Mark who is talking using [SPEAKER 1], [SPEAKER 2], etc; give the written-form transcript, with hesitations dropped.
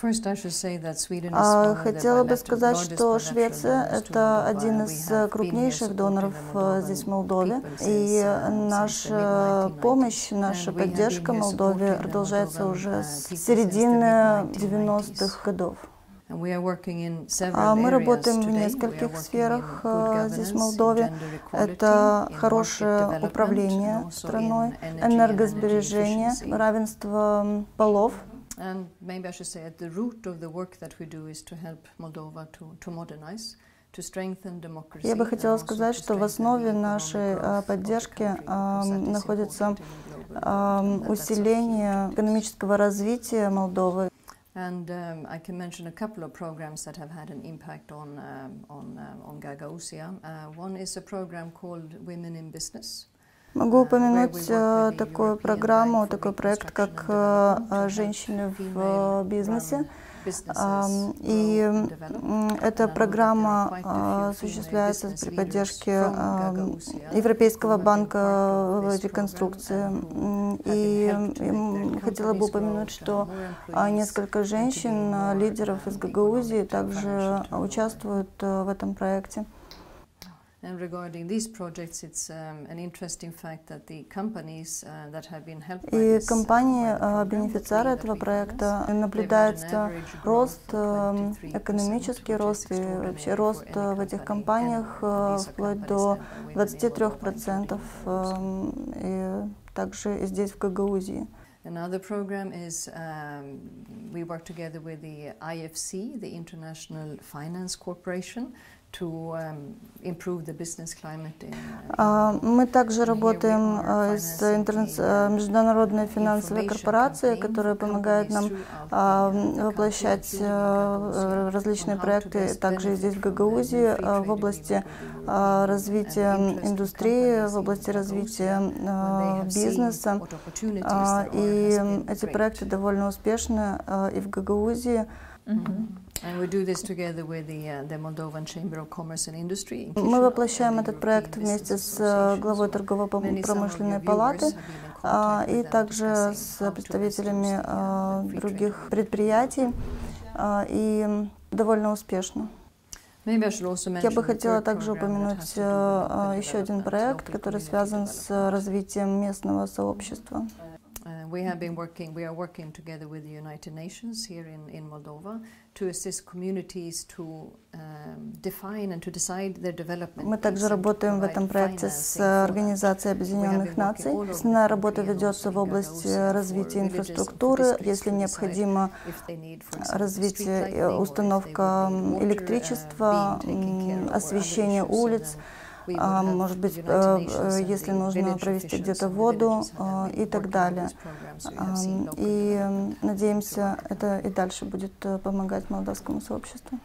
[SPEAKER 1] Хотела бы сказать, что Швеция — это один из крупнейших доноров здесь, в Молдове, и наша помощь, наша поддержка Молдове продолжается уже с середины 90-х годов. Мы работаем в нескольких сферах здесь, в Молдове. Это хорошее управление страной, энергосбережение, равенство полов. Я бы хотела сказать, что в основе нашей поддержки находится усиление экономического развития Молдовы.
[SPEAKER 2] And I can mention a couple of programs that have had an impact on Gagausia. One is a program called Women in Business.
[SPEAKER 1] Могу упомянуть такую программу, такой проект, как «Женщины в бизнесе». И эта программа осуществляется при поддержке Европейского банка реконструкции. И хотела бы упомянуть, что несколько женщин, лидеров из Гагаузии, также участвуют в этом проекте.
[SPEAKER 2] And regarding these projects, it's an interesting fact that the companies that have been helped by this.
[SPEAKER 1] И компании, бенефициары этого проекта, наблюдается рост, экономический рост и вообще рост в этих компаниях вплоть до 23%, и также и здесь, в Гагаузии.
[SPEAKER 2] Another program is we work together with the IFC, the International Finance Corporation, to improve the business climate in
[SPEAKER 1] Мы также работаем с Международной финансовой корпорацией, которая помогает нам воплощать различные проекты также здесь, в Гагаузии, в области развития индустрии, в области развития бизнеса. И эти проекты довольно успешны и в Гагаузии. Мы воплощаем этот проект вместе с главой торгово-промышленной палаты и также с представителями других предприятий, и довольно успешно. Я бы хотела также упомянуть еще один проект, который связан с развитием местного сообщества.
[SPEAKER 2] We are working together with the United Nations here in Moldova to assist communities to define and to decide their development.
[SPEAKER 1] Мы также работаем в этом проекте с Организацией Объединенных Наций. Основная работа ведется в области развития инфраструктуры, если необходимо развитие, установка электричества, освещение улиц. Может быть, если нужно провести где-то воду и так далее. И надеемся, это и дальше будет помогать молдавскому сообществу.